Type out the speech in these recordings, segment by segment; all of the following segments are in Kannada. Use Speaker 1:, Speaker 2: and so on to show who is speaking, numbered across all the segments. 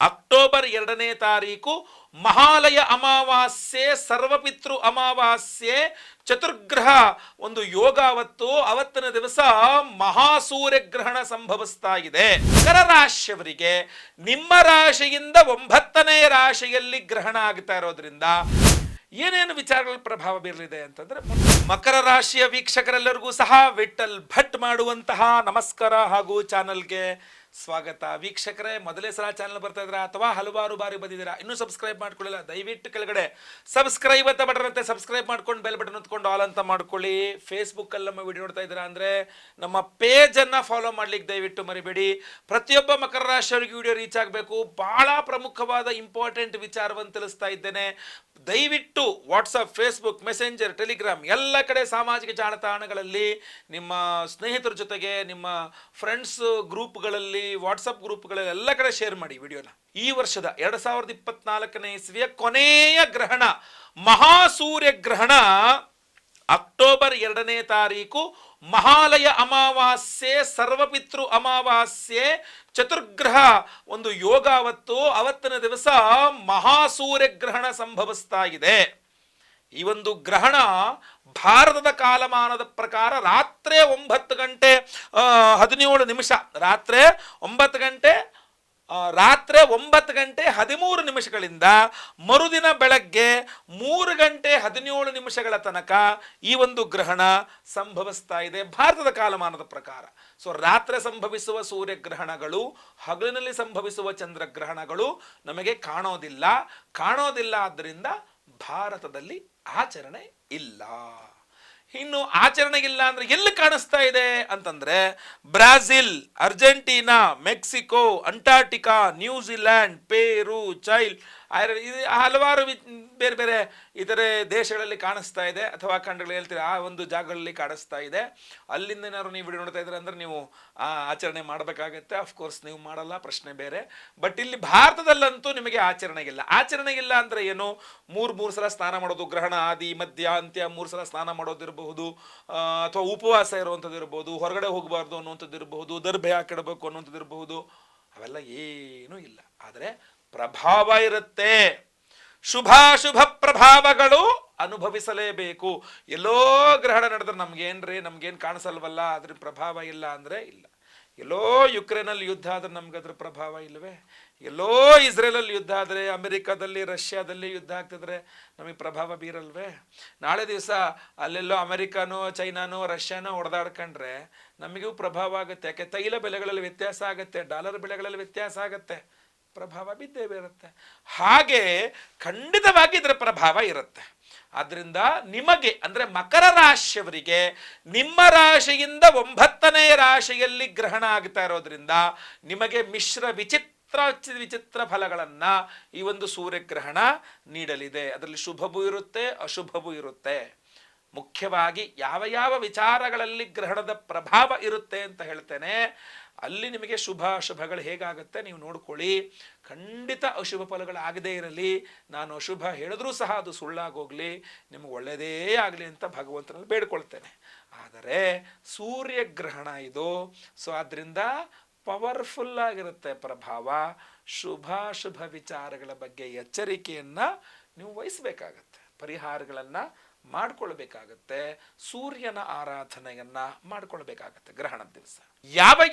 Speaker 1: ಅಕ್ಟೋಬರ್ 2ನೇ ತಾರೀಕು ಮಹಾಲಯ ಅಮಾವಾಸ್ಯೆ, ಸರ್ವಪಿತೃ ಅಮಾವಾಸ್ಯೆ, ಚತುರ್ಗ್ರಹ ಒಂದು ಯೋಗ. ಅವತ್ತಿನ ದಿವಸ ಮಹಾಸೂರ್ಯಗ್ರಹಣ ಸಂಭವಿಸ್ತಾ ಇದೆ. ಮಕರ ರಾಶಿಯವರಿಗೆ ನಿಮ್ಮ ರಾಶಿಯಿಂದ 9ನೇ ರಾಶಿಯಲ್ಲಿ ಗ್ರಹಣ ಆಗ್ತಾ ಇರೋದ್ರಿಂದ ಏನೇನು ವಿಚಾರಗಳ ಪ್ರಭಾವ ಬೀರಲಿದೆ ಅಂತಂದ್ರೆ, ಮಕರ ರಾಶಿಯ ವೀಕ್ಷಕರೆಲ್ಲರಿಗೂ ಸಹ ವಿಠಲ್ ಭಟ್ ಮಾಡುವಂತಹ ನಮಸ್ಕಾರ ಹಾಗೂ ಚಾನಲ್ಗೆ ಸ್ವಾಗತ. ವೀಕ್ಷಕರೇ, ಮೊದಲೇ ಸಲ ಚಾನಲ್ ಬರ್ತಾ ಇದ್ದೀರಾ ಅಥವಾ ಹಲವಾರು ಬಾರಿ ಬಂದಿದ್ದೀರಾ, ಇನ್ನೂ ಸಬ್ಸ್ಕ್ರೈಬ್ ಮಾಡ್ಕೊಳ್ಳಿಲ್ಲ, ದಯವಿಟ್ಟು ಕೆಳಗಡೆ ಸಬ್ಸ್ಕ್ರೈಬ್ ಅಂತ ಬಟನ್ ಅಂತ ಸಬ್ಸ್ಕ್ರೈಬ್ ಮಾಡ್ಕೊಂಡು ಬೆಲ್ ಬಟನ್ ಹೊತ್ಕೊಂಡು ಆಲ್ ಅಂತ ಮಾಡ್ಕೊಳ್ಳಿ. ಫೇಸ್ಬುಕ್ ಅಲ್ಲಿ ನಮ್ಮ ವಿಡಿಯೋ ನೋಡ್ತಾ ಇದ್ದೀರಾ ಅಂದ್ರೆ ನಮ್ಮ ಪೇಜ್ ಅನ್ನ ಫಾಲೋ ಮಾಡ್ಲಿಕ್ಕೆ ದಯವಿಟ್ಟು ಮರಿಬೇಡಿ. ಪ್ರತಿಯೊಬ್ಬ ಮಕರ ರಾಶಿಯವರಿಗೆ ವಿಡಿಯೋ ರೀಚ್ ಆಗಬೇಕು. ಬಹಳ ಪ್ರಮುಖವಾದ ಇಂಪಾರ್ಟೆಂಟ್ ವಿಚಾರವನ್ನು ತಿಳಿಸ್ತಾ ಇದ್ದೇನೆ. ದಯವಿಟ್ಟು ವಾಟ್ಸಪ್, ಫೇಸ್ಬುಕ್, ಮೆಸೆಂಜರ್, ಟೆಲಿಗ್ರಾಮ್ ಎಲ್ಲ ಕಡೆ ಸಾಮಾಜಿಕ ಜಾಲತಾಣಗಳಲ್ಲಿ ನಿಮ್ಮ ಸ್ನೇಹಿತರ ಜೊತೆಗೆ, ನಿಮ್ಮ ಫ್ರೆಂಡ್ಸ್ ಗ್ರೂಪ್ಗಳಲ್ಲಿ, ವಾಟ್ಸಪ್ ಗ್ರೂಪ್ಗಳಲ್ಲಿ ಎಲ್ಲ ಕಡೆ ಶೇರ್ ಮಾಡಿ ವಿಡಿಯೋನ. ಈ ವರ್ಷದ 2024ನೇ ಇಸ್ವಿಯ ಕೊನೆಯ ಗ್ರಹಣ, ಮಹಾಸೂರ್ಯ ಗ್ರಹಣ ಅಕ್ಟೋಬರ್ 2ನೇ ತಾರೀಕು ಮಹಾಲಯ ಅಮಾವಾಸ್ಯೆ, ಸರ್ವಪಿತೃ ಅಮಾವಾಸ್ಯೆ, ಚತುರ್ಗ್ರಹ ಒಂದು ಯೋಗ. ಅವತ್ತಿನ ದಿವಸ ಮಹಾಸೂರ್ಯಗ್ರಹಣ ಸಂಭವಿಸ್ತಾ ಇದೆ. ಈ ಒಂದು ಗ್ರಹಣ ಭಾರತದ ಕಾಲಮಾನದ ಪ್ರಕಾರ ರಾತ್ರಿ 9 ಗಂಟೆ 17 ನಿಮಿಷ, ರಾತ್ರಿ 9 ಗಂಟೆ 13 ನಿಮಿಷಗಳಿಂದ ಮರುದಿನ ಬೆಳಗ್ಗೆ 3 ಗಂಟೆ 17 ನಿಮಿಷಗಳ ತನಕ ಈ ಒಂದು ಗ್ರಹಣ ಸಂಭವಿಸ್ತಾ ಇದೆ ಭಾರತದ ಕಾಲಮಾನದ ಪ್ರಕಾರ. ಸೊ ರಾತ್ರಿ ಸಂಭವಿಸುವ ಸೂರ್ಯಗ್ರಹಣಗಳು, ಹಗಲಿನಲ್ಲಿ ಸಂಭವಿಸುವ ಚಂದ್ರಗ್ರಹಣಗಳು ನಮಗೆ ಕಾಣೋದಿಲ್ಲ. ಆದ್ದರಿಂದ ಭಾರತದಲ್ಲಿ ಆಚರಣೆ ಇಲ್ಲ. ಇನ್ನು ಆಚರಣೆ ಇಲ್ಲ ಅಂದ್ರೆ ಎಲ್ಲಿ ಕಾಣಿಸ್ತಾ ಇದೆ ಅಂತಂದ್ರೆ, Brazil, Argentina, Mexico, Antarctica, New Zealand, ಪೇರು, ಹಲವಾರು ಬೇರೆ ಬೇರೆ ಇತರೆ ದೇಶಗಳಲ್ಲಿ ಕಾಣಿಸ್ತಾ ಇದೆ, ಅಥವಾ ಖಂಡಗಳು ಹೇಳ್ತೀರಾ ಆ ಒಂದು ಜಾಗಗಳಲ್ಲಿ ಕಾಣಿಸ್ತಾ ಇದೆ. ಅಲ್ಲಿಂದ ಏನಾದ್ರು ನೀವು ವಿಡಿಯೋ ನೋಡ್ತಾ ಇದ್ರೆ ಅಂದ್ರೆ ನೀವು ಆಚರಣೆ ಮಾಡಬೇಕಾಗತ್ತೆ. ಅಫ್ಕೋರ್ಸ್ ನೀವು ಮಾಡಲ್ಲ, ಪ್ರಶ್ನೆ ಬೇರೆ. ಬಟ್ ಇಲ್ಲಿ ಭಾರತದಲ್ಲಂತೂ ನಿಮಗೆ ಆಚರಣೆ ಇಲ್ಲ ಅಂದ್ರೆ ಏನು, ಮೂರು ಸಲ ಸ್ನಾನ ಮಾಡೋದು, ಗ್ರಹಣ ಆದಿ ಮಧ್ಯ ಅಂತ್ಯ 3 ಸಲ ಸ್ನಾನ ಮಾಡೋದಿರಬಹುದು, ಅಥವಾ ಉಪವಾಸ ಇರುವಂಥದ್ದು ಇರಬಹುದು, ಹೊರಗಡೆ ಹೋಗಬಾರ್ದು ಅನ್ನುವಂಥದ್ದು ಇರಬಹುದು, ದರ್ಭೆ ಹಾಕಿಡಬೇಕು ಅನ್ನುವಂಥದ್ದು ಇರಬಹುದು. ಅವೆಲ್ಲ ಏನೂ ಇಲ್ಲ. ಆದರೆ ಪ್ರಭಾವ ಇರುತ್ತೆ. ಶುಭಾಶುಭ ಪ್ರಭಾವಗಳು ಅನುಭವಿಸಲೇಬೇಕು. ಎಲ್ಲೋ ಗ್ರಹಣ ನಡೆದ್ರೆ ನಮ್ಗೇನು ಕಾಣಿಸಲ್ವಲ್ಲ, ಅದ್ರ ಪ್ರಭಾವ ಇಲ್ಲ ಅಂದ್ರೆ ಇಲ್ಲ. ಎಲ್ಲೋ ಯುಕ್ರೇನಲ್ಲಿ ಯುದ್ಧ ಆದ್ರೆ ನಮ್ಗದ್ರ ಪ್ರಭಾವ ಇಲ್ವೇ? ಎಲ್ಲೋ ಇಸ್ರೇಲಲ್ಲಿ ಯುದ್ಧ ಆದರೆ, ಅಮೆರಿಕಾದಲ್ಲಿ, ರಷ್ಯಾದಲ್ಲಿ ಯುದ್ಧ ಆಗ್ತಿದ್ರೆ ನಮಗೆ ಪ್ರಭಾವ ಬೀರಲ್ವೇ? ನಾಳೆ ದಿವಸ ಅಲ್ಲೆಲ್ಲೋ ಅಮೆರಿಕಾನೋ, ಚೈನಾನೋ, ರಷ್ಯಾನೋ ಹೊಡೆದಾಡ್ಕೊಂಡ್ರೆ ನಮಗೂ ಪ್ರಭಾವ ಆಗುತ್ತೆ. ಯಾಕೆ? ತೈಲ ಬೆಲೆಗಳಲ್ಲಿ ವ್ಯತ್ಯಾಸ ಆಗುತ್ತೆ, ಡಾಲರ್ ಬೆಲೆಗಳಲ್ಲಿ ವ್ಯತ್ಯಾಸ ಆಗುತ್ತೆ, ಪ್ರಭಾವ ಬಿದ್ದೇ ಬೀರುತ್ತೆ. ಹಾಗೆ ಖಂಡಿತವಾಗಿ ಇದರ ಪ್ರಭಾವ ಇರುತ್ತೆ. ಆದ್ರಿಂದ ನಿಮಗೆ ಅಂದ್ರೆ ಮಕರ ರಾಶಿಯವರಿಗೆ ನಿಮ್ಮ ರಾಶಿಯಿಂದ 9ನೇ ರಾಶಿಯಲ್ಲಿ ಗ್ರಹಣ ಆಗ್ತಾ ಇರೋದ್ರಿಂದ ನಿಮಗೆ ಮಿಶ್ರ ವಿಚಿತ್ರ ಫಲಗಳನ್ನ ಈ ಒಂದು ಸೂರ್ಯಗ್ರಹಣ ನೀಡಲಿದೆ. ಅದರಲ್ಲಿ ಶುಭವೂ ಇರುತ್ತೆ, ಅಶುಭವೂ ಇರುತ್ತೆ. ಮುಖ್ಯವಾಗಿ ಯಾವ ವಿಚಾರಗಳಲ್ಲಿ ಗ್ರಹಣದ ಪ್ರಭಾವ ಇರುತ್ತೆ ಅಂತ ಹೇಳ್ತೇನೆ. ಅಲ್ಲಿ ನಿಮಗೆ ಶುಭ ಅಶುಭಗಳು ಹೇಗಾಗುತ್ತೆ ನೀವು ನೋಡ್ಕೊಳ್ಳಿ. ಖಂಡಿತ ಅಶುಭ ಫಲಗಳು ಆಗದೇ ಇರಲಿ. ನಾನು ಅಶುಭ ಹೇಳಿದ್ರೂ ಸಹ ಅದು ಸುಳ್ಳಾಗೋಗ್ಲಿ, ನಿಮ್ಗೆ ಒಳ್ಳೆಯದೇ ಆಗಲಿ ಅಂತ ಭಗವಂತನಲ್ಲಿ ಬೇಡ್ಕೊಳ್ತೇನೆ. ಆದರೆ ಸೂರ್ಯಗ್ರಹಣ ಇದು. ಸೊ ಆದ್ದರಿಂದ ಪವರ್ಫುಲ್ ಆಗಿರುತ್ತೆ ಪ್ರಭಾವ. ಶುಭಾಶುಭ ವಿಚಾರಗಳ ಬಗ್ಗೆ ಎಚ್ಚರಿಕೆಯನ್ನ ನೀವು ವಹಿಸಬೇಕಾಗತ್ತೆ, ಪರಿಹಾರಗಳನ್ನ ಮಾಡ್ಕೊಳ್ಬೇಕಾಗತ್ತೆ, ಸೂರ್ಯನ ಆರಾಧನೆಯನ್ನ ಮಾಡ್ಕೊಳ್ಬೇಕಾಗತ್ತೆ ಗ್ರಹಣದ ದಿವಸ.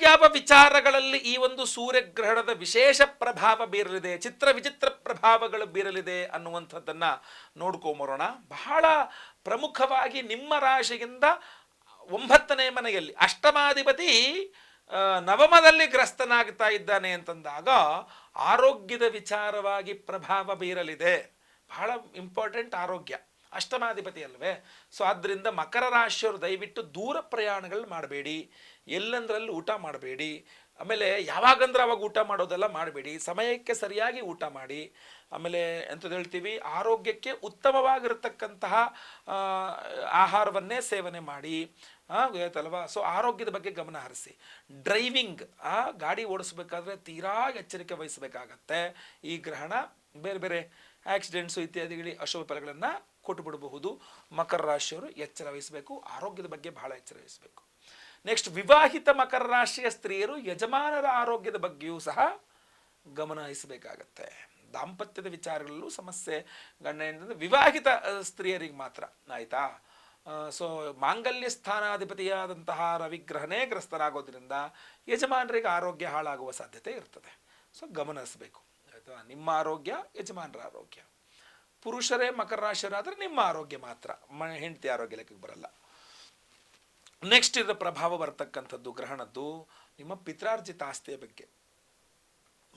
Speaker 1: ಯಾವ ವಿಚಾರಗಳಲ್ಲಿ ಈ ಒಂದು ಸೂರ್ಯಗ್ರಹಣದ ವಿಶೇಷ ಪ್ರಭಾವ ಬೀರಲಿದೆ, ವಿಚಿತ್ರ ಪ್ರಭಾವಗಳು ಬೀರಲಿದೆ ಅನ್ನುವಂಥದ್ದನ್ನ ನೋಡ್ಕೊಂಬರೋಣ. ಬಹಳ ಪ್ರಮುಖವಾಗಿ ನಿಮ್ಮ ರಾಶಿಯಿಂದ 9ನೇ ಮನೆಯಲ್ಲಿ ಅಷ್ಟಮಾಧಿಪತಿ ನವಮದಲ್ಲಿ ಗ್ರಸ್ತನಾಗ್ತಾ ಇದ್ದಾನೆ ಅಂತಂದಾಗ ಆರೋಗ್ಯದ ವಿಚಾರವಾಗಿ ಪ್ರಭಾವ ಬೀರಲಿದೆ. ಬಹಳ ಇಂಪಾರ್ಟೆಂಟ್ ಆರೋಗ್ಯ, ಅಷ್ಟಮಾಧಿಪತಿ ಅಲ್ವೇ? ಸೊ ಆದ್ದರಿಂದ ಮಕರ ರಾಶಿಯವರು ದಯವಿಟ್ಟು ದೂರ ಪ್ರಯಾಣಗಳು ಮಾಡಬೇಡಿ, ಎಲ್ಲಂದ್ರಲ್ಲಿ ಊಟ ಮಾಡಬೇಡಿ, ಆಮೇಲೆ ಯಾವಾಗಂದ್ರೆ ಅವಾಗ ಊಟ ಮಾಡೋದೆಲ್ಲ ಮಾಡಬೇಡಿ, ಸಮಯಕ್ಕೆ ಸರಿಯಾಗಿ ಊಟ ಮಾಡಿ. ಆಮೇಲೆ ಎಂಥದ್ದು ಹೇಳ್ತೀವಿ, ಆರೋಗ್ಯಕ್ಕೆ ಉತ್ತಮವಾಗಿರತಕ್ಕಂತಹ ಆಹಾರವನ್ನೇ ಸೇವನೆ ಮಾಡಿ. ಗೊತ್ತಲ್ವಾ? ಸೊ ಆರೋಗ್ಯದ ಬಗ್ಗೆ ಗಮನ ಹರಿಸಿ. ಡ್ರೈವಿಂಗ್, ಗಾಡಿ ಓಡಿಸ್ಬೇಕಾದ್ರೆ ತೀರಾ ಎಚ್ಚರಿಕೆ ವಹಿಸಬೇಕಾಗತ್ತೆ. ಈ ಗ್ರಹಣ ಬೇರೆ ಬೇರೆ ಆಕ್ಸಿಡೆಂಟ್ಸು ಇತ್ಯಾದಿಗಳಿಗೆ ಅಶುಭ ಫಲಗಳನ್ನು ಕೊಟ್ಟು ಬಿಡಬಹುದು. ಮಕರ ರಾಶಿಯವರು ಎಚ್ಚರ ವಹಿಸಬೇಕು, ಆರೋಗ್ಯದ ಬಗ್ಗೆ ಬಹಳ ಎಚ್ಚರ ವಹಿಸಬೇಕು. ನೆಕ್ಸ್ಟ್, ವಿವಾಹಿತ ಮಕರ ರಾಶಿಯ ಸ್ತ್ರೀಯರು ಯಜಮಾನರ ಆರೋಗ್ಯದ ಬಗ್ಗೆಯೂ ಸಹ ಗಮನ ಹರಿಸಬೇಕಾಗತ್ತೆ. ದಾಂಪತ್ಯದ ವಿಚಾರಗಳಲ್ಲೂ ಸಮಸ್ಯೆ ಗಂಡ ಹೆಂಡತಿ ವಿವಾಹಿತ ಸ್ತ್ರೀಯರಿಗೆ ಮಾತ್ರ ಆಯಿತಾ. ಸೊ ಮಾಂಗಲ್ಯ ಸ್ಥಾನಾಧಿಪತಿಯಾದಂತಹ ರವಿಗ್ರಹನೇ ಗ್ರಸ್ತರಾಗೋದ್ರಿಂದ ಯಜಮಾನರಿಗೆ ಆರೋಗ್ಯ ಹಾಳಾಗುವ ಸಾಧ್ಯತೆ ಇರ್ತದೆ. ಸೊ ಗಮನಿಸಬೇಕು ಆಯಿತಾ. ನಿಮ್ಮ ಆರೋಗ್ಯ, ಯಜಮಾನರ ಆರೋಗ್ಯ. ಪುರುಷರೇ ಮಕರ ರಾಶಿಯವರಾದರೆ ನಿಮ್ಮ ಆರೋಗ್ಯ ಮಾತ್ರ, ಹೆಂಡತಿ ಆರೋಗ್ಯ ಲೆಕ್ಕಕ್ಕೆ ಬರಲ್ಲ. ನೆಕ್ಸ್ಟ್ ಇದರ ಪ್ರಭಾವ ಬರ್ತಕ್ಕಂಥದ್ದು ಗ್ರಹಣದ್ದು ನಿಮ್ಮ ಪಿತ್ರಾರ್ಜಿತ ಆಸ್ತಿಯ ಬಗ್ಗೆ.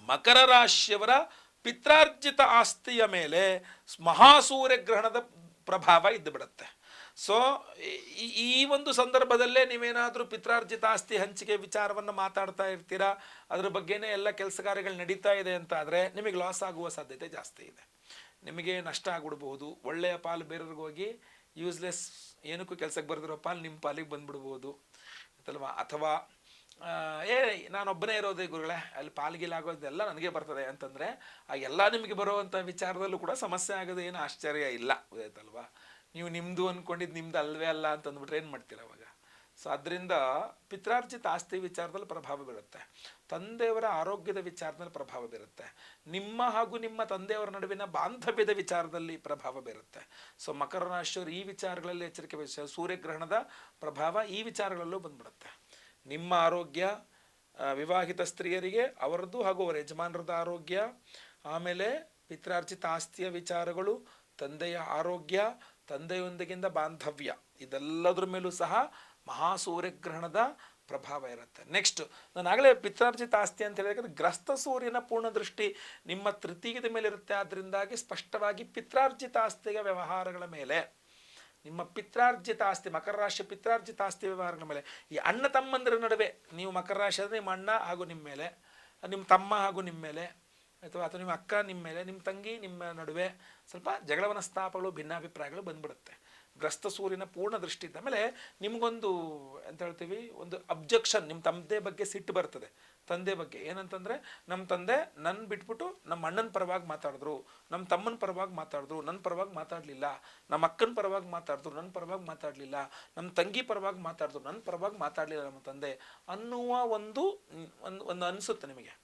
Speaker 1: ಮಕರ ರಾಶಿಯವರ ಪಿತ್ರಾರ್ಜಿತ ಆಸ್ತಿಯ ಮೇಲೆ ಮಹಾಸೂರ್ಯ ಗ್ರಹಣದ ಪ್ರಭಾವ ಇದ್ದು ಬಿಡುತ್ತೆ. ಸೊ ಈ ಒಂದು ಸಂದರ್ಭದಲ್ಲೇ ನೀವೇನಾದರೂ ಪಿತ್ರಾರ್ಜಿತ ಆಸ್ತಿ ಹಂಚಿಕೆ ವಿಚಾರವನ್ನು ಮಾತಾಡ್ತಾ ಇರ್ತೀರಾ, ಅದ್ರ ಬಗ್ಗೆನೇ ಎಲ್ಲ ಕೆಲಸ ಕಾರ್ಯಗಳು ನಡೀತಾ ಇದೆ ಅಂತ ಆದರೆ ನಿಮಗೆ ಲಾಸ್ ಆಗುವ ಸಾಧ್ಯತೆ ಜಾಸ್ತಿ ಇದೆ. ನಿಮಗೆ ನಷ್ಟ ಆಗ್ಬಿಡ್ಬೋದು. ಒಳ್ಳೆಯ ಪಾಲು ಬೇರೆಯವ್ರಿಗೆ ಹೋಗಿ ಯೂಸ್ಲೆಸ್ ಏನಕ್ಕೂ ಕೆಲಸಕ್ಕೆ ಬರೆದಿರೋ ಪಾಲು ನಿಮ್ಮ ಪಾಲಿಗೆ ಬಂದ್ಬಿಡ್ಬೋದು ಅಲ್ವಾ. ಅಥವಾ ನಾನೊಬ್ಬನೇ ಇರೋದೇ ಗುರುಗಳೇ, ಅಲ್ಲಿ ಪಾಲ್ಗಿಲಾಗೋದೆಲ್ಲ ನನಗೆ ಬರ್ತದೆ ಅಂತಂದರೆ ಆ ಎಲ್ಲ ನಿಮಗೆ ಬರುವಂಥ ವಿಚಾರದಲ್ಲೂ ಕೂಡ ಸಮಸ್ಯೆ ಆಗೋದು ಏನು ಆಶ್ಚರ್ಯ ಇಲ್ಲ ಗೊತ್ತಾಯ್ತಲ್ವಾ. ನೀವು ನಿಮ್ಮದು ಅಂದ್ಕೊಂಡಿದ್ದು ನಿಮ್ದು ಅಲ್ವೇ ಅಲ್ಲ ಅಂತಂದ್ಬಿಟ್ರೆ ಏನು ಮಾಡ್ತೀರ ಅವಾಗ. ಸೊ ಅದರಿಂದ ಪಿತ್ರಾರ್ಜಿತ ಆಸ್ತಿ ವಿಚಾರದಲ್ಲಿ ಪ್ರಭಾವ ಬೀರುತ್ತೆ. ತಂದೆಯವರ ಆರೋಗ್ಯದ ವಿಚಾರದಲ್ಲಿ ಪ್ರಭಾವ ಬೀರುತ್ತೆ. ನಿಮ್ಮ ಹಾಗೂ ನಿಮ್ಮ ತಂದೆಯವರ ನಡುವಿನ ಬಾಂಧವ್ಯದ ವಿಚಾರದಲ್ಲಿ ಪ್ರಭಾವ ಬೀರುತ್ತೆ. ಸೊ ಮಕರ ರಾಶಿಯವರು ಈ ವಿಚಾರಗಳಲ್ಲಿ ಎಚ್ಚರಿಕೆ ವಹಿಸ. ಸೂರ್ಯಗ್ರಹಣದ ಪ್ರಭಾವ ಈ ವಿಚಾರಗಳಲ್ಲೂ ಬಂದ್ಬಿಡುತ್ತೆ. ನಿಮ್ಮ ಆರೋಗ್ಯ, ವಿವಾಹಿತ ಸ್ತ್ರೀಯರಿಗೆ ಅವರದ್ದು ಹಾಗೂ ಅವರ ಯಜಮಾನರದ ಆರೋಗ್ಯ, ಆಮೇಲೆ ಪಿತ್ರಾರ್ಜಿತ ಆಸ್ತಿಯ ವಿಚಾರಗಳು, ತಂದೆಯ ಆರೋಗ್ಯ, ತಂದೆಯೊಂದಿಗಿಂದ ಬಾಂಧವ್ಯ, ಇದೆಲ್ಲದ್ರ ಮೇಲೂ ಸಹ ಮಹಾಸೂರ್ಯಗ್ರಹಣದ ಪ್ರಭಾವ ಇರುತ್ತೆ. ನೆಕ್ಸ್ಟ್ ನಾನು ಆಗಲೇ ಪಿತ್ರಾರ್ಜಿತ ಆಸ್ತಿ ಅಂತ ಹೇಳಿದ್ರೆ ಗ್ರಸ್ತ ಸೂರ್ಯನ ಪೂರ್ಣ ದೃಷ್ಟಿ ನಿಮ್ಮ ತೃತೀಯದ ಮೇಲೆ ಇರುತ್ತೆ. ಅದರಿಂದಾಗಿ ಸ್ಪಷ್ಟವಾಗಿ ಪಿತ್ರಾರ್ಜಿತ ಆಸ್ತಿಯ ವ್ಯವಹಾರಗಳ ಮೇಲೆ, ನಿಮ್ಮ ಪಿತ್ರಾರ್ಜಿತ ಆಸ್ತಿ, ಮಕರ ರಾಶಿ ಪಿತ್ರಾರ್ಜಿತ ಆಸ್ತಿ ವ್ಯವಹಾರಗಳ ಮೇಲೆ, ಈ ಅಣ್ಣ ತಮ್ಮಂದಿರ ನಡುವೆ, ನೀವು ಮಕರ ರಾಶಿ ಅಂದರೆ ನಿಮ್ಮ ಅಣ್ಣ ಹಾಗೂ ನಿಮ್ಮ ಮೇಲೆ, ನಿಮ್ಮ ತಮ್ಮ ಹಾಗೂ ನಿಮ್ಮ ಮೇಲೆ, ಅಥವಾ ನಿಮ್ಮ ಅಕ್ಕ ನಿಮ್ಮ ಮೇಲೆ, ನಿಮ್ಮ ತಂಗಿ ನಿಮ್ಮ ನಡುವೆ ಸ್ವಲ್ಪ ಜಗಳ ಮನಸ್ತಾಪಗಳು, ಭಿನ್ನಾಭಿಪ್ರಾಯಗಳು ಬಂದ್ಬಿಡುತ್ತೆ. ಗ್ರಸ್ತ ಸೂರ್ಯನ ಪೂರ್ಣ ದೃಷ್ಟಿ ಇದ್ದ ಮೇಲೆ ನಿಮಗೊಂದು ಅಂತ ಹೇಳ್ತೀವಿ, ಒಂದು ಅಬ್ಜೆಕ್ಷನ್, ನಿಮ್ಮ ತಂದೆ ಬಗ್ಗೆ ಸಿಟ್ಟು ಬರ್ತದೆ. ತಂದೆ ಬಗ್ಗೆ ಏನಂತಂದರೆ, ನಮ್ಮ ತಂದೆ ನನ್ನ ಬಿಟ್ಬಿಟ್ಟು ನಮ್ಮ ಅಣ್ಣನ ಪರವಾಗಿ ಮಾತಾಡಿದ್ರು, ನಮ್ಮ ತಮ್ಮನ ಪರವಾಗಿ ಮಾತಾಡಿದ್ರು, ನನ್ನ ಪರವಾಗಿ ಮಾತಾಡಲಿಲ್ಲ, ನಮ್ಮ ಅಕ್ಕನ ಪರವಾಗಿ ಮಾತಾಡಿದ್ರು, ನನ್ನ ಪರವಾಗಿ ಮಾತಾಡಲಿಲ್ಲ, ನಮ್ಮ ತಂಗಿ ಪರವಾಗಿ ಮಾತಾಡಿದ್ರು, ನನ್ನ ಪರವಾಗಿ ಮಾತಾಡಲಿಲ್ಲ ನಮ್ಮ ತಂದೆ ಅನ್ನುವ ಒಂದು ಅನಿಸುತ್ತೆ ನಿಮಗೆ.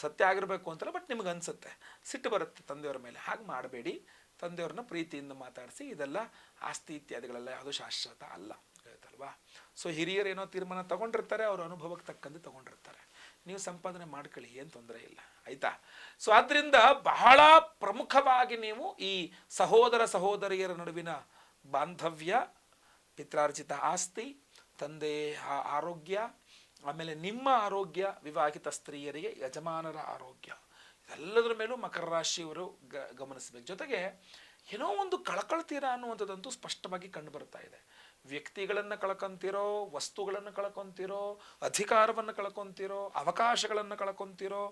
Speaker 1: ಸತ್ಯ ಆಗಿರಬೇಕು ಅಂತಲ್ಲ, ಬಟ್ ನಿಮಗೆ ಅನಿಸುತ್ತೆ, ಸಿಟ್ಟು ಬರುತ್ತೆ ತಂದೆಯವರ ಮೇಲೆ. ಹಾಗೆ ಮಾಡಬೇಡಿ. ತಂದೆಯವ್ರನ್ನ ಪ್ರೀತಿಯಿಂದ ಮಾತಾಡಿಸಿ. ಇದೆಲ್ಲ ಆಸ್ತಿ ಇತ್ಯಾದಿಗಳೆಲ್ಲ ಯಾವುದೂ ಶಾಶ್ವತ ಅಲ್ಲ ಆಯ್ತಲ್ವಾ. ಸೊ ಹಿರಿಯರು ಏನೋ ತೀರ್ಮಾನ ತಗೊಂಡಿರ್ತಾರೆ, ಅವ್ರ ಅನುಭವಕ್ಕೆ ತಕ್ಕಂತೆ ತಗೊಂಡಿರ್ತಾರೆ. ನೀವು ಸಂಪಾದನೆ ಮಾಡ್ಕೊಳ್ಳಿ, ಏನು ತೊಂದರೆ ಇಲ್ಲ ಆಯಿತಾ. ಸೊ ಆದ್ದರಿಂದ ಬಹಳ ಪ್ರಮುಖವಾಗಿ ನೀವು ಈ ಸಹೋದರ ಸಹೋದರಿಯರ ನಡುವಿನ ಬಾಂಧವ್ಯ, ಪಿತ್ರಾರ್ಜಿತ ಆಸ್ತಿ, ತಂದೆಯ ಆರೋಗ್ಯ, ಆಮೇಲೆ ನಿಮ್ಮ ಆರೋಗ್ಯ, ವಿವಾಹಿತ ಸ್ತ್ರೀಯರಿಗೆ ಯಜಮಾನರ ಆರೋಗ್ಯ, ಇದೆಲ್ಲದರ ಮೇಲೂ ಮಕರ ರಾಶಿಯವರು ಗಮನಿಸಬೇಕು. ಜೊತೆಗೆ ಏನೋ ಒಂದು ಕಳ್ಕೊಳ್ತೀರಾ ಅನ್ನುವಂಥದ್ದಂತೂ ಸ್ಪಷ್ಟವಾಗಿ ಕಂಡು ಬರ್ತಾ ಇದೆ. ವ್ಯಕ್ತಿಗಳನ್ನು ಕಳ್ಕೊಂತೀರೋ, ವಸ್ತುಗಳನ್ನು ಕಳ್ಕೊತೀರೋ, ಅಧಿಕಾರವನ್ನು ಕಳ್ಕೊತೀರೋ, ಅವಕಾಶಗಳನ್ನು ಕಳ್ಕೊತೀರೋ,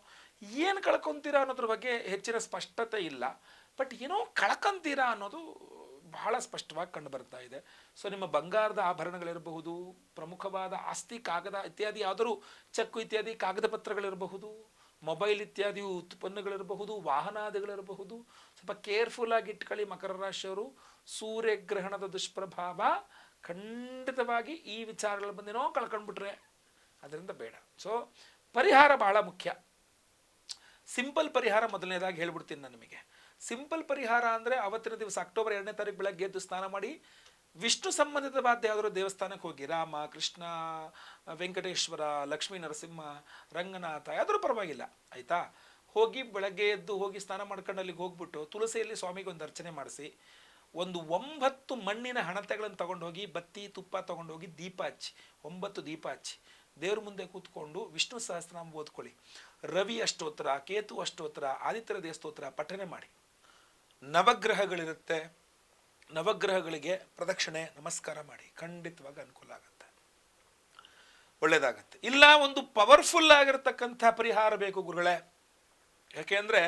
Speaker 1: ಏನು ಕಳ್ಕೊತೀರಾ ಅನ್ನೋದ್ರ ಬಗ್ಗೆ ಹೆಚ್ಚಿನ ಸ್ಪಷ್ಟತೆ ಇಲ್ಲ. ಬಟ್ ಏನೋ ಕಳ್ಕೊಂತೀರಾ ಅನ್ನೋದು ಬಹಳ ಸ್ಪಷ್ಟವಾಗಿ ಕಂಡು ಬರ್ತಾ ಇದೆ. ಸೊ ನಿಮ್ಮ ಬಂಗಾರದ ಆಭರಣಗಳಿರಬಹುದು, ಪ್ರಮುಖವಾದ ಆಸ್ತಿ, ಕಾಗದ ಇತ್ಯಾದಿ ಯಾವ್ದಾದ್ರು ಚೆಕ್ಕು ಇತ್ಯಾದಿ ಕಾಗದ ಪತ್ರಗಳಿರಬಹುದು, ಮೊಬೈಲ್ ಇತ್ಯಾದಿ ಉತ್ಪನ್ನಗಳಿರಬಹುದು, ವಾಹನಾದಿಗಳಿರಬಹುದು. ಸ್ವಲ್ಪ ಕೇರ್ಫುಲ್ ಆಗಿ ಇಟ್ಕೊಳ್ಳಿ ಮಕರ ರಾಶಿಯವರು. ಸೂರ್ಯಗ್ರಹಣದ ದುಷ್ಪ್ರಭಾವ ಖಂಡಿತವಾಗಿ ಈ ವಿಚಾರಗಳ ಬಂದೇನೋ ಕಳ್ಕೊಂಡ್ಬಿಟ್ರೆ ಅದರಿಂದ ಬೇಡ. ಸೊ ಪರಿಹಾರ ಬಹಳ ಮುಖ್ಯ. ಸಿಂಪಲ್ ಪರಿಹಾರ ಮೊದಲನೇದಾಗಿ ಹೇಳ್ಬಿಡ್ತೀನಿ ನಾನು ನಿಮಗೆ. ಸಿಂಪಲ್ ಪರಿಹಾರ ಅಂದರೆ ಅವತ್ತಿನ ದಿವಸ ಅಕ್ಟೋಬರ್ 2ನೇ ತಾರೀಕು ಬೆಳಗ್ಗೆ ಎದ್ದು ಸ್ನಾನ ಮಾಡಿ ವಿಷ್ಣು ಸಂಬಂಧಿತವಾದ ಯಾವುದಾದ್ರು ದೇವಸ್ಥಾನಕ್ಕೆ ಹೋಗಿ, ರಾಮ, ಕೃಷ್ಣ, ವೆಂಕಟೇಶ್ವರ, ಲಕ್ಷ್ಮೀ ನರಸಿಂಹ, ರಂಗನಾಥ, ಯಾವ್ದಾದ್ರು ಪರವಾಗಿಲ್ಲ ಆಯಿತಾ. ಹೋಗಿ ಬೆಳಗ್ಗೆ ಎದ್ದು ಹೋಗಿ ಸ್ನಾನ ಮಾಡ್ಕೊಂಡು ಅಲ್ಲಿಗೆ ಹೋಗ್ಬಿಟ್ಟು ತುಳಸಿಯಲ್ಲಿ ಸ್ವಾಮಿಗೆ ಒಂದು ಅರ್ಚನೆ ಮಾಡಿಸಿ, ಒಂದು 9 ಮಣ್ಣಿನ ಹಣತೆಗಳನ್ನು ತಗೊಂಡು ಹೋಗಿ, ಬತ್ತಿ ತುಪ್ಪ ತಗೊಂಡು ಹೋಗಿ ದೀಪ ಹಚ್ಚಿ, 9 ದೀಪ ಹಚ್ಚಿ ದೇವ್ರ ಮುಂದೆ ಕೂತ್ಕೊಂಡು ವಿಷ್ಣು ಸಹಸ್ರನಾಮ ಓದ್ಕೊಳ್ಳಿ. ರವಿ ಅಷ್ಟೋತ್ತರ, ಕೇತು ಅಷ್ಟೋತ್ತರ, ಆದಿತ್ಯ ಹೃದಯ ಸ್ತೋತ್ರ ಪಠನೆ ಮಾಡಿ. ನವಗ್ರಹಗಳಿರುತ್ತೆ, ನವಗ್ರಹಗಳಿಗೆ ಪ್ರದಕ್ಷಿಣೆ ನಮಸ್ಕಾರ ಮಾಡಿ. ಖಂಡಿತವಾಗಿ ಅನುಕೂಲ ಆಗುತ್ತೆ, ಒಳ್ಳೇದಾಗತ್ತೆ. ಇಲ್ಲ ಒಂದು ಪವರ್ಫುಲ್ ಆಗಿರತಕ್ಕಂಥ ಪರಿಹಾರ ಬೇಕು ಗುರುಗಳೇ. ಯಾಕೆಂದ್ರೆ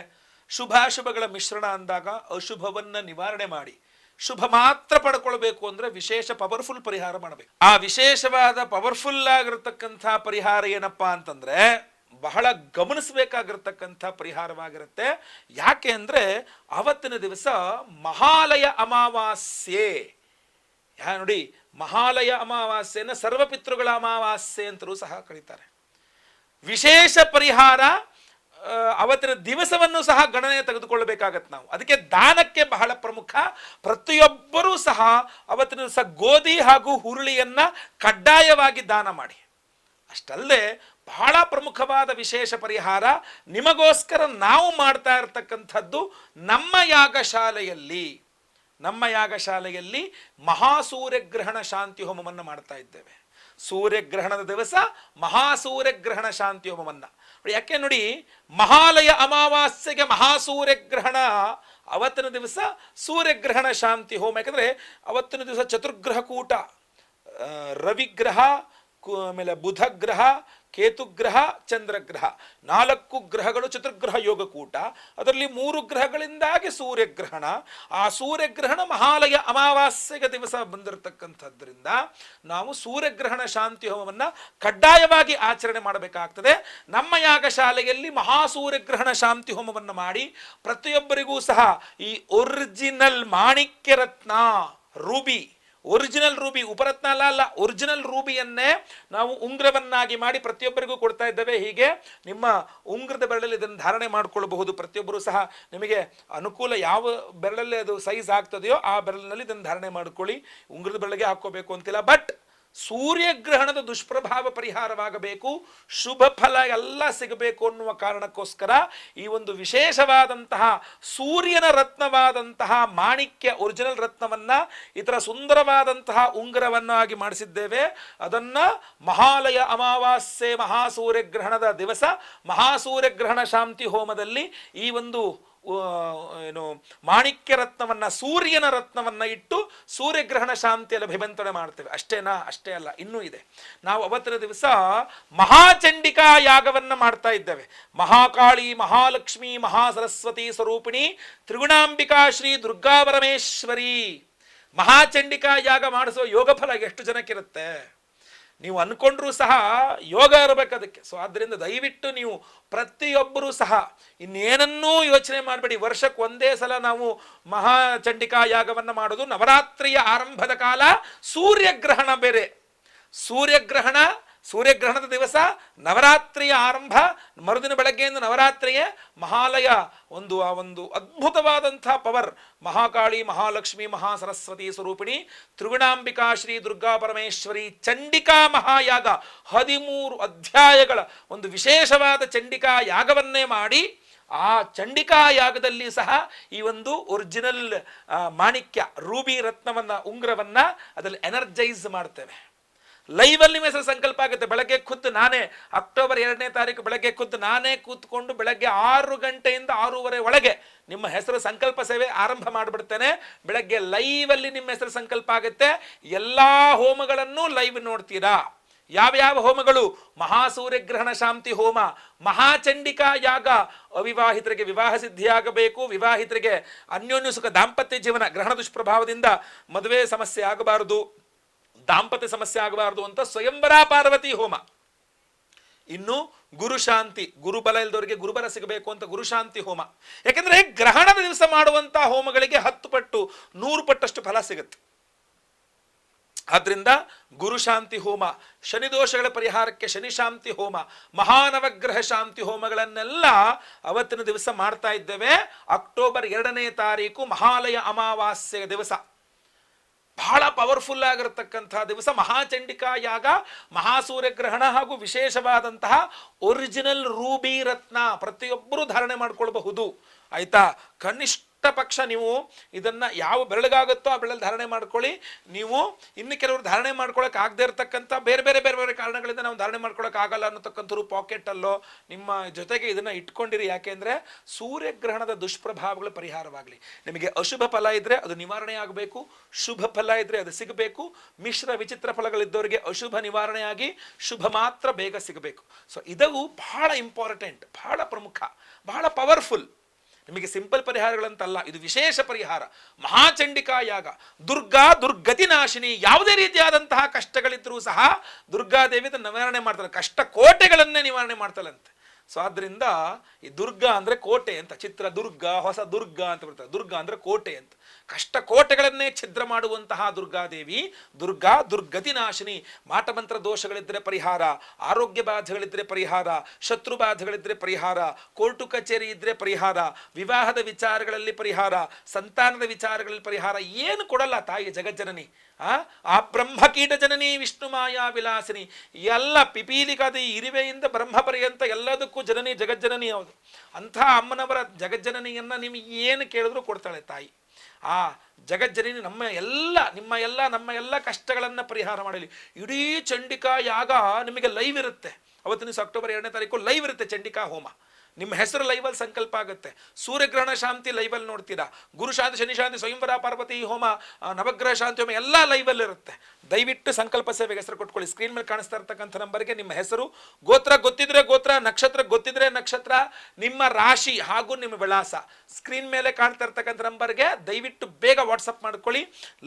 Speaker 1: ಶುಭಾಶುಭಗಳ ಮಿಶ್ರಣ ಅಂದಾಗ ಅಶುಭವನ್ನ ನಿವಾರಣೆ ಮಾಡಿ ಶುಭ ಮಾತ್ರ ಪಡ್ಕೊಳ್ಬೇಕು ಅಂದ್ರೆ ವಿಶೇಷ ಪವರ್ಫುಲ್ ಪರಿಹಾರ ಮಾಡಬೇಕು. ಆ ವಿಶೇಷವಾದ ಪವರ್ಫುಲ್ ಆಗಿರತಕ್ಕಂಥ ಪರಿಹಾರ ಏನಪ್ಪಾ ಅಂತಂದ್ರೆ ಬಹಳ ಗಮನಿಸಬೇಕಾಗಿರ್ತಕ್ಕಂಥ ಪರಿಹಾರವಾಗಿರುತ್ತೆ. ಯಾಕೆ ಅಂದರೆ ಅವತ್ತಿನ ದಿವಸ ಮಹಾಲಯ ಅಮಾವಾಸ್ಯೆ. ನೋಡಿ, ಮಹಾಲಯ ಅಮಾವಾಸ್ಯೆಯನ್ನು ಸರ್ವಪಿತೃಗಳ ಅಮಾವಾಸ್ಯೆ ಅಂತಲೂ ಸಹ ಕರೀತಾರೆ. ವಿಶೇಷ ಪರಿಹಾರ ಅವತ್ತಿನ ದಿವಸವನ್ನು ಸಹ ಗಣನೆ ತೆಗೆದುಕೊಳ್ಳಬೇಕಾಗತ್ತೆ ನಾವು. ಅದಕ್ಕೆ ದಾನಕ್ಕೆ ಬಹಳ ಪ್ರಮುಖ. ಪ್ರತಿಯೊಬ್ಬರೂ ಸಹ ಅವತ್ತಿನ ದಿವಸ ಗೋಧಿ ಹಾಗೂ ಹುರುಳಿಯನ್ನ ಕಡ್ಡಾಯವಾಗಿ ದಾನ ಮಾಡಿ. ಅಷ್ಟಲ್ಲದೆ ಬಹಳ ಪ್ರಮುಖವಾದ ವಿಶೇಷ ಪರಿಹಾರ ನಿಮಗೋಸ್ಕರ ನಾವು ಮಾಡ್ತಾ ಇರತಕ್ಕಂಥದ್ದು, ನಮ್ಮ ಯಾಗಶಾಲೆಯಲ್ಲಿ ಮಹಾಸೂರ್ಯಗ್ರಹಣ ಶಾಂತಿ ಹೋಮವನ್ನು ಮಾಡ್ತಾ ಇದ್ದೇವೆ. ಸೂರ್ಯಗ್ರಹಣದ ದಿವಸ ಮಹಾಸೂರ್ಯಗ್ರಹಣ ಶಾಂತಿ ಹೋಮವನ್ನು. ಯಾಕೆ ನೋಡಿ, ಮಹಾಲಯ ಅಮಾವಾಸ್ಯೆಗೆ ಮಹಾಸೂರ್ಯಗ್ರಹಣ, ಅವತ್ತಿನ ದಿವಸ ಸೂರ್ಯಗ್ರಹಣ ಶಾಂತಿ ಹೋಮ. ಯಾಕಂದ್ರೆ ಅವತ್ತಿನ ದಿವಸ ಚತುರ್ಗ್ರಹ ಕೂಟ, ರವಿಗ್ರಹ, ಆಮೇಲೆ ಬುಧಗ್ರಹ, ಕೇತುಗ್ರಹ, ಚಂದ್ರಗ್ರಹ, 4 ಗ್ರಹಗಳು ಚತುರ್ಗ್ರಹ ಯೋಗಕೂಟ. ಅದರಲ್ಲಿ 3 ಗ್ರಹಗಳಿಂದಾಗಿ ಸೂರ್ಯಗ್ರಹಣ. ಆ ಸೂರ್ಯಗ್ರಹಣ ಮಹಾಲಯ ಅಮಾವಾಸ್ಯೆಗೆ ದಿವಸ ಬಂದಿರತಕ್ಕಂಥದ್ರಿಂದ ನಾವು ಸೂರ್ಯಗ್ರಹಣ ಶಾಂತಿ ಹೋಮವನ್ನು ಕಡ್ಡಾಯವಾಗಿ ಆಚರಣೆ ಮಾಡಬೇಕಾಗ್ತದೆ. ನಮ್ಮ ಯಾಗಶಾಲೆಯಲ್ಲಿ ಮಹಾಸೂರ್ಯಗ್ರಹಣ ಶಾಂತಿ ಹೋಮವನ್ನು ಮಾಡಿ ಪ್ರತಿಯೊಬ್ಬರಿಗೂ ಸಹ ಈ ಒರಿಜಿನಲ್ ಮಾಣಿಕ್ಯ ರತ್ನ ರೂಬಿ, ಒರಿಜಿನಲ್ ರೂಬಿ, ಉಪರತ್ನ ಅಲ್ಲ, ಒರಿಜಿನಲ್ ರೂಬಿಯನ್ನೇ ನಾವು ಉಂಗುರವನ್ನಾಗಿ ಮಾಡಿ ಪ್ರತಿಯೊಬ್ಬರಿಗೂ ಕೊಡ್ತಾ ಇದ್ದೇವೆ. ಹೀಗೆ ನಿಮ್ಮ ಉಂಗುರದ ಬೆರಳಲ್ಲಿ ಇದನ್ನು ಧಾರಣೆ ಮಾಡಿಕೊಳ್ಳಬಹುದು. ಪ್ರತಿಯೊಬ್ಬರು ಸಹ ನಿಮಗೆ ಅನುಕೂಲ ಯಾವ ಬೆರಳಲ್ಲಿ ಅದು ಸೈಜ್ ಆಗ್ತದೆಯೋ ಆ ಬೆರಳಿನಲ್ಲಿ ಇದನ್ನು ಧಾರಣೆ ಮಾಡಿಕೊಳ್ಳಿ. ಉಂಗುರದ ಬೆರಳಿಗೆ ಹಾಕೋಬೇಕು ಅಂತಿಲ್ಲ. ಬಟ್ ಸೂರ್ಯಗ್ರಹಣದ ದುಷ್ಪ್ರಭಾವ ಪರಿಹಾರವಾಗಬೇಕು, ಶುಭ ಫಲ ಎಲ್ಲ ಸಿಗಬೇಕು ಅನ್ನುವ ಕಾರಣಕ್ಕೋಸ್ಕರ ಈ ಒಂದು ವಿಶೇಷವಾದಂತಹ ಸೂರ್ಯನ ರತ್ನವಾದಂತಹ ಮಾಣಿಕ್ಯ ಒರಿಜಿನಲ್ ರತ್ನವನ್ನ ಈ ಥರ ಸುಂದರವಾದಂತಹ ಉಂಗುರವನ್ನಾಗಿ ಮಾಡಿಸಿದ್ದೇವೆ. ಅದನ್ನ ಮಹಾಲಯ ಅಮಾವಾಸ್ಯೆ ಮಹಾಸೂರ್ಯಗ್ರಹಣದ ದಿವಸ ಮಹಾಸೂರ್ಯಗ್ರಹಣ ಶಾಂತಿ ಹೋಮದಲ್ಲಿ ಈ ಒಂದು ಮಾಣಿಕ್ಯ ರತ್ನವನ್ನ, ಸೂರ್ಯನ ರತ್ನವನ್ನ ಇಟ್ಟು ಸೂರ್ಯಗ್ರಹಣ ಶಾಂತಿಯಲ್ಲಿ ಅಭಿಮಂತ್ರಣ ಮಾಡ್ತೇವೆ. ಅಷ್ಟೇ ಅಲ್ಲ, ಇನ್ನೂ ಇದೆ. ನಾವು ಅವತ್ತಿನ ದಿವಸ ಮಹಾಚಂಡಿಕಾ ಯಾಗವನ್ನ ಮಾಡ್ತಾ ಇದ್ದೇವೆ. ಮಹಾಕಾಳಿ, ಮಹಾಲಕ್ಷ್ಮಿ, ಮಹಾಸರಸ್ವತಿ ಸ್ವರೂಪಿಣಿ ತ್ರಿಗುಣಾಂಬಿಕಾ ಶ್ರೀ ದುರ್ಗಾ ಪರಮೇಶ್ವರಿ ಮಹಾಚಂಡಿಕಾ ಯಾಗ ಮಾಡಿಸುವ ಯೋಗ ಫಲ ಎಷ್ಟು ಜನಕ್ಕಿರುತ್ತೆ ನೀವು ಅನ್ಕೊಂಡ್ರೂ ಸಹ ಯೋಗ ಇರಬೇಕು ಅದಕ್ಕೆ. ಸೊ ಆದ್ದರಿಂದ ದಯವಿಟ್ಟು ನೀವು ಪ್ರತಿಯೊಬ್ಬರೂ ಸಹ ಇನ್ನೇನನ್ನೂ ಯೋಚನೆ ಮಾಡಬೇಡಿ. ವರ್ಷಕ್ಕೆ ಒಂದೇ ಸಲ ನಾವು ಮಹಾಚಂಡಿಕಾ ಯಾಗವನ್ನು ಮಾಡೋದು. ನವರಾತ್ರಿಯ ಆರಂಭದ ಕಾಲ, ಸೂರ್ಯಗ್ರಹಣ ಬೇರೆ. ಸೂರ್ಯಗ್ರಹಣದ ದಿವಸ ನವರಾತ್ರಿಯ ಆರಂಭ, ಮರುದಿನ ಬೆಳಗ್ಗೆಯಿಂದ ನವರಾತ್ರಿಗೆ ಮಹಾಲಯ ಆ ಒಂದು ಅದ್ಭುತವಾದಂತಹ ಪವರ್. ಮಹಾಕಾಳಿ, ಮಹಾಲಕ್ಷ್ಮಿ, ಮಹಾಸರಸ್ವತಿ ಸ್ವರೂಪಿಣಿ ತ್ರಿಗುಣಾಂಬಿಕಾ ಶ್ರೀ ದುರ್ಗಾ ಪರಮೇಶ್ವರಿ ಚಂಡಿಕಾ ಮಹಾಯಾಗ, 13 ಅಧ್ಯಾಯಗಳ ಒಂದು ವಿಶೇಷವಾದ ಚಂಡಿಕಾ ಯಾಗವನ್ನೇ ಮಾಡಿ ಆ ಚಂಡಿಕಾ ಯಾಗದಲ್ಲಿ ಸಹ ಈ ಒಂದು ಒರಿಜಿನಲ್ ಮಾಣಿಕ್ಯ ರೂಬಿ ರತ್ನವನ್ನ, ಉಂಗುರವನ್ನ ಅದರಲ್ಲಿ ಎನರ್ಜೈಸ್ ಮಾಡ್ತೇವೆ. ಲೈವಲ್ಲಿ ನಿಮ್ಮ ಹೆಸರು ಸಂಕಲ್ಪ ಆಗುತ್ತೆ. ಬೆಳಗ್ಗೆ ಖುದ್ದು ನಾನೇ, ಅಕ್ಟೋಬರ್ 2ನೇ ತಾರೀಕು ಬೆಳಗ್ಗೆ ಖುದ್ದು ನಾನೇ ಕೂತ್ಕೊಂಡು ಬೆಳಗ್ಗೆ 6 ಗಂಟೆಯಿಂದ 6:30 ಒಳಗೆ ನಿಮ್ಮ ಹೆಸರು ಸಂಕಲ್ಪ ಸೇವೆ ಆರಂಭ ಮಾಡಿಬಿಡ್ತೇನೆ. ಬೆಳಗ್ಗೆ ಲೈವಲ್ಲಿ ನಿಮ್ಮ ಹೆಸರು ಸಂಕಲ್ಪ ಆಗುತ್ತೆ. ಎಲ್ಲಾ ಹೋಮಗಳನ್ನು ಲೈವ್ ನೋಡ್ತೀರಾ. ಯಾವ್ಯಾವ ಹೋಮಗಳು? ಮಹಾಸೂರ್ಯಗ್ರಹಣ ಶಾಂತಿ ಹೋಮ, ಮಹಾಚಂಡಿಕಾ ಯಾಗ, ಅವಿವಾಹಿತರಿಗೆ ವಿವಾಹ ಸಿದ್ಧಿಯಾಗಬೇಕು, ವಿವಾಹಿತರಿಗೆ ಅನ್ಯೋನ್ಯ ಸುಖ ದಾಂಪತ್ಯ ಜೀವನ, ಗ್ರಹಣ ದುಷ್ಪ್ರಭಾವದಿಂದ ಮದುವೆ ಸಮಸ್ಯೆ ಆಗಬಾರದು, ದಾಂಪತ್ಯ ಸಮಸ್ಯೆ ಆಗಬಾರದು ಅಂತ ಸ್ವಯಂವರ ಪಾರ್ವತಿ ಹೋಮ. ಇನ್ನು ಗುರುಶಾಂತಿ, ಗುರುಬಲ ಇಲ್ದವರಿಗೆ ಗುರುಬಲ ಸಿಗಬೇಕು ಅಂತ ಗುರುಶಾಂತಿ ಹೋಮ. ಯಾಕೆಂದ್ರೆ ಗ್ರಹಣದ ದಿವಸ ಮಾಡುವಂತಹ ಹೋಮಗಳಿಗೆ 10 ಪಟ್ಟು 100 ಪಟ್ಟಷ್ಟು ಫಲ ಸಿಗುತ್ತೆ. ಆದ್ರಿಂದ ಗುರುಶಾಂತಿ ಹೋಮ, ಶನಿ ದೋಷಗಳ ಪರಿಹಾರಕ್ಕೆ ಶನಿ ಶಾಂತಿ ಹೋಮ, ಮಹಾನವಗ್ರಹ ಶಾಂತಿ ಹೋಮಗಳನ್ನೆಲ್ಲ ಅವತ್ತಿನ ದಿವಸ ಮಾಡ್ತಾ ಇದ್ದೇವೆ. ಅಕ್ಟೋಬರ್ 2ನೇ ತಾರೀಕು ಮಹಾಲಯ ಅಮಾವಾಸ್ಯೆಯ ದಿವಸ, ಬಹಳ ಪವರ್ಫುಲ್ ಆಗಿರತಕ್ಕಂತಹ ದಿವಸ ಮಹಾಚಂಡಿಕಾ ಯಾಗ, ಮಹಾಸೂರ್ಯಗ್ರಹಣ ಹಾಗೂ ವಿಶೇಷವಾದಂತಹ ಒರಿಜಿನಲ್ ರೂಬಿ ರತ್ನ ಪ್ರತಿಯೊಬ್ಬರೂ ಧಾರಣೆ ಮಾಡ್ಕೊಳ್ಬಹುದು. ಆಯ್ತಾ? ಕನಿಷ್ಠ ಪಕ್ಷ ನೀವು ಇದನ್ನ ಯಾವ ಬೆರಳಿಗಾಗುತ್ತೋ ಆ ಬೆರಳಲ್ಲಿ ಧಾರಣೆ ಮಾಡ್ಕೊಳ್ಳಿ. ನೀವು ಇನ್ನು ಕೆಲವರು ಧಾರಣೆ ಮಾಡ್ಕೊಳಕ್ ಆಗದೆ ಇರತಕ್ಕಂಥ ಬೇರೆ ಬೇರೆ ಕಾರಣಗಳಿಂದ ನಾವು ಧಾರಣೆ ಮಾಡ್ಕೊಳಕ್ ಆಗಲ್ಲ ಅನ್ನತಕ್ಕಂಥವ್ರು ಪಾಕೆಟ್ ಅಲ್ಲೋ ನಿಮ್ಮ ಜೊತೆಗೆ ಇದನ್ನ ಇಟ್ಕೊಂಡಿರಿ. ಯಾಕೆಂದ್ರೆ ಸೂರ್ಯಗ್ರಹಣದ ದುಷ್ಪ್ರಭಾವಗಳು ಪರಿಹಾರವಾಗಲಿ. ನಿಮಗೆ ಅಶುಭ ಫಲ ಇದ್ರೆ ಅದು ನಿವಾರಣೆ ಆಗಬೇಕು, ಶುಭ ಫಲ ಇದ್ರೆ ಅದು ಸಿಗಬೇಕು. ಮಿಶ್ರ ವಿಚಿತ್ರ ಫಲಗಳಿದ್ದವರಿಗೆ ಅಶುಭ ನಿವಾರಣೆಯಾಗಿ ಶುಭ ಮಾತ್ರ ಬೇಗ ಸಿಗಬೇಕು. ಸೊ ಇದವು ಬಹಳ ಇಂಪಾರ್ಟೆಂಟ್, ಬಹಳ ಪ್ರಮುಖ, ಬಹಳ ಪವರ್ಫುಲ್. ನಿಮಗೆ ಸಿಂಪಲ್ ಪರಿಹಾರಗಳಂತಲ್ಲ, ಇದು ವಿಶೇಷ ಪರಿಹಾರ. ಮಹಾಚಂಡಿಕಾ ಯಾಗ, ದುರ್ಗತಿ ನಾಶಿನಿ. ಯಾವುದೇ ರೀತಿಯಾದಂತಹ ಕಷ್ಟಗಳಿದ್ರೂ ಸಹ ದುರ್ಗಾದೇವಿ ನಿವಾರಣೆ ಮಾಡ್ತಾಳೆ. ಕಷ್ಟ ಕೋಟೆಗಳನ್ನೇ ನಿವಾರಣೆ ಮಾಡ್ತಾಳಂತೆ. ಸೊ ಆದ್ರಿಂದ ಈ ದುರ್ಗ ಅಂದ್ರೆ ಕೋಟೆ ಅಂತ, ಚಿತ್ರದುರ್ಗ, ಹೊಸ ದುರ್ಗ ಅಂತ ಬರ್ತದೆ. ದುರ್ಗ ಅಂದ್ರೆ ಕೋಟೆ ಅಂತ. ಕಷ್ಟ ಕೋಟೆಗಳನ್ನೇ ಛಿದ್ರ ಮಾಡುವಂತಹ ದುರ್ಗಾದೇವಿ ದುರ್ಗಾ ದುರ್ಗತಿ ನಾಶಿನಿ. ಮಾಟಮಂತ್ರ ದೋಷಗಳಿದ್ರೆ ಪರಿಹಾರ, ಆರೋಗ್ಯ ಬಾಧೆಗಳಿದ್ರೆ ಪರಿಹಾರ, ಶತ್ರು ಬಾಧೆಗಳಿದ್ರೆ ಪರಿಹಾರ, ಕೋರ್ಟು ಕಚೇರಿ ಇದ್ರೆ ಪರಿಹಾರ, ವಿವಾಹದ ವಿಚಾರಗಳಲ್ಲಿ ಪರಿಹಾರ, ಸಂತಾನದ ವಿಚಾರಗಳಲ್ಲಿ ಪರಿಹಾರ. ಏನು ಕೊಡಲ್ಲ ತಾಯಿ ಜಗಜ್ಜನನಿ. ಆ ಬ್ರಹ್ಮಕೀಟ ಜನನಿ ವಿಷ್ಣು ಮಾಯಾ ವಿಲಾಸಿನಿ. ಎಲ್ಲ ಪಿಪೀಲಿಕಾದ ಇರುವೆಯಿಂದ ಬ್ರಹ್ಮ ಪರ್ಯಂತ ಎಲ್ಲದಕ್ಕೂ ಜನನಿ ಜಗಜ್ಜನನಿ ಹೌದು. ಅಂಥ ಅಮ್ಮನವರ ಜಗಜ್ಜನನಿಯನ್ನ ನಿಮಗೆ ಏನು ಕೇಳಿದ್ರು ಕೊಡ್ತಾಳೆ ತಾಯಿ. ಆ ಜಗಜ್ಜನನಿ ನಿಮ್ಮ ನಮ್ಮ ಎಲ್ಲ ಕಷ್ಟಗಳನ್ನು ಪರಿಹಾರ ಮಾಡಲಿ. ಇಡೀ ಚಂಡಿಕಾ ಯಾಗ ನಿಮಗೆ ಲೈವ್ ಇರುತ್ತೆ. ಅವತ್ತಿನ ದಿವಸ ಅಕ್ಟೋಬರ್ 2ನೇ ತಾರೀಕು ಲೈವ್ ಇರುತ್ತೆ ಚಂಡಿಕಾ ಹೋಮ. ನಿಮ್ಮ ಹೆಸರು ಲೈವಲ್ಲಿ ಸಂಕಲ್ಪ ಆಗುತ್ತೆ. ಸೂರ್ಯಗ್ರಹಣ ಶಾಂತಿ ಲೈವಲ್ಲಿ ನೋಡ್ತೀರಾ. ಗುರು ಶಾಂತಿ, ಶನಿ ಶಾಂತಿ, ಸ್ವಯಂವರ, ಪಾರ್ವತಿ ಹೋಮ, ನವಗ್ರಹ ಶಾಂತಿ ಹೋಮ ಎಲ್ಲ ಲೈವಲ್ಲಿ ಇರುತ್ತೆ. ದಯವಿಟ್ಟು ಸಂಕಲ್ಪ ಸೇವೆಗೆ ಹೆಸರು ಕೊಟ್ಕೊಳ್ಳಿ. ಸ್ಕ್ರೀನ್ ಮೇಲೆ ಕಾಣಿಸ್ತಾ ಇರ್ತಕ್ಕಂಥ ನಂಬರ್ಗೆ ನಿಮ್ಮ ಹೆಸರು, ಗೋತ್ರ ಗೊತ್ತಿದ್ರೆ ಗೋತ್ರ, ನಕ್ಷತ್ರ ಗೊತ್ತಿದ್ರೆ ನಕ್ಷತ್ರ, ನಿಮ್ಮ ರಾಶಿ ಹಾಗೂ ನಿಮ್ಮ ವಿಳಾಸ ಸ್ಕ್ರೀನ್ ಮೇಲೆ ಕಾಣ್ತಾ ಇರ್ತಕ್ಕಂಥ ನಂಬರ್ಗೆ ದಯವಿಟ್ಟು ಬೇಗ ವಾಟ್ಸಪ್ ಮಾಡ್ಕೊಳ್ಳಿ.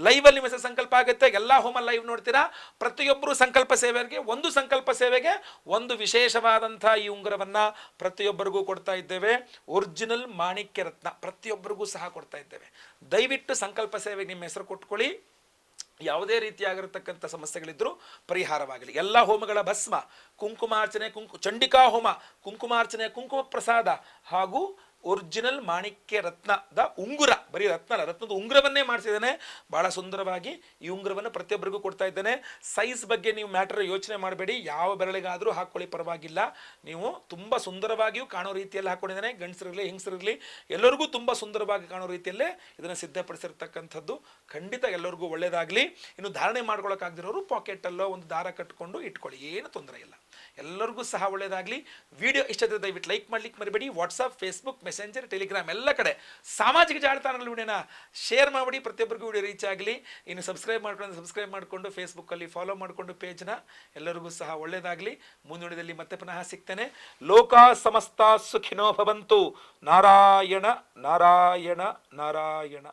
Speaker 1: ಲೈವಲ್ಲಿ ನಿಮ್ಮ ಹೆಸರು ಸಂಕಲ್ಪ ಆಗುತ್ತೆ. ಎಲ್ಲ ಹೋಮ ಲೈವ್ ನೋಡ್ತೀರಾ. ಪ್ರತಿಯೊಬ್ಬರು ಸಂಕಲ್ಪ ಸೇವೆಗೆ ಒಂದು ವಿಶೇಷವಾದಂಥ ಈ ಉಂಗುರವನ್ನ ಪ್ರತಿಯೊಬ್ಬರಿಗೂ ಕೊಡ್ತಾ ಇದ್ದೇವೆ. ಒರಿಜಿನಲ್ ಮಾಣಿಕ್ಯ ರತ್ನ ಪ್ರತಿಯೊಬ್ಬರಿಗೂ ಸಹ ಕೊಡ್ತಾ ಇದ್ದೇವೆ. ದಯವಿಟ್ಟು ಸಂಕಲ್ಪ ಸೇವೆಗೆ ನಿಮ್ಮ ಹೆಸರು ಕೊಟ್ಕೊಳ್ಳಿ. ಯಾವುದೇ ರೀತಿಯಾಗಿರತಕ್ಕಂಥ ಸಮಸ್ಯೆಗಳಿದ್ರೂ ಪರಿಹಾರವಾಗಲಿ. ಎಲ್ಲ ಹೋಮಗಳ ಭಸ್ಮ, ಕುಂಕುಮಾರ್ಚನೆ, ಚಂಡಿಕಾ ಹೋಮ, ಕುಂಕುಮಾರ್ಚನೆ, ಕುಂಕುಮ ಪ್ರಸಾದ ಹಾಗೂ ಒರಿಜಿನಲ್ ಮಾಣಿಕ್ಯ ರತ್ನದ ಉಂಗುರ, ಬರೀ ರತ್ನದ ಉಂಗುರವನ್ನೇ ಮಾಡಿಸಿದ್ದೇನೆ. ಬಹಳ ಸುಂದರವಾಗಿ ಈ ಉಂಗುರವನ್ನು ಪ್ರತಿಯೊಬ್ಬರಿಗೂ ಕೊಡ್ತಾ ಇದ್ದೇನೆ. ಸೈಜ್ ಬಗ್ಗೆ ನೀವು ಮ್ಯಾಟರ್ ಯೋಚನೆ ಮಾಡಬೇಡಿ. ಯಾವ ಬೆರಳಿಗಾದರೂ ಹಾಕೊಳ್ಳಿ, ಪರವಾಗಿಲ್ಲ. ನೀವು ತುಂಬ ಸುಂದರವಾಗಿಯೂ ಕಾಣೋ ರೀತಿಯಲ್ಲಿ ಹಾಕೊಂಡಿದ್ದೇನೆ. ಗಂಡಸರಿರಲಿ ಹೆಂಗಸರಿರಲಿ ಎಲ್ಲರಿಗೂ ತುಂಬ ಸುಂದರವಾಗಿ ಕಾಣೋ ರೀತಿಯಲ್ಲೇ ಇದನ್ನು ಸಿದ್ಧಪಡಿಸಿರ್ತಕ್ಕಂಥದ್ದು. ಖಂಡಿತ ಎಲ್ಲರಿಗೂ ಒಳ್ಳೆಯದಾಗಲಿ. ಇನ್ನು ಧಾರಣೆ ಮಾಡ್ಕೊಳ್ಳೋಕ್ಕಾಗದಿರೋರು ಪಾಕೆಟಲ್ಲೋ ಒಂದು ದಾರ ಕಟ್ಕೊಂಡು ಇಟ್ಕೊಳ್ಳಿ, ಏನು ತೊಂದರೆ ಇಲ್ಲ. ಎಲ್ಲರಿಗೂ ಸಹ ಒಳ್ಳೆಯದಾಗಲಿ. ವಿಡಿಯೋ ಇಷ್ಟದ ದಯವಿಟ್ಟು ಲೈಕ್ ಮಾಡ್ಲಿಕ್ಕೆ ಮರಿಬೇಡಿ. ವಾಟ್ಸಪ್, ಫೇಸ್ಬುಕ್, ಮೆಸೆಂಜರ್, ಟೆಲಿಗ್ರಾಮ್ ಎಲ್ಲ ಕಡೆ ಸಾಮಾಜಿಕ ಜಾಲತಾಣಗಳಲ್ಲಿ ವಿಡಿಯೋನ ಶೇರ್ ಮಾಡಿ, ಪ್ರತಿಯೊಬ್ಬರಿಗೂ ವಿಡಿಯೋ ರೀಚ್ ಆಗಲಿ. ಇನ್ನು ಸಬ್ಸ್ಕ್ರೈಬ್ ಮಾಡಿಕೊಂಡು ಫೇಸ್ಬುಕ್ಕಲ್ಲಿ ಫಾಲೋ ಮಾಡಿಕೊಂಡು ಪೇಜ್ನ ಎಲ್ಲರಿಗೂ ಸಹ ಒಳ್ಳೆಯದಾಗಲಿ. ಮುಂದಿನದಲ್ಲಿ ಮತ್ತೆ ಪುನಃ ಸಿಗ್ತೇನೆ. ಲೋಕಾ ಸಮಸ್ತ ಸುಖಿನೋ ಭವಂತು. ನಾರಾಯಣ ನಾರಾಯಣ ನಾರಾಯಣ.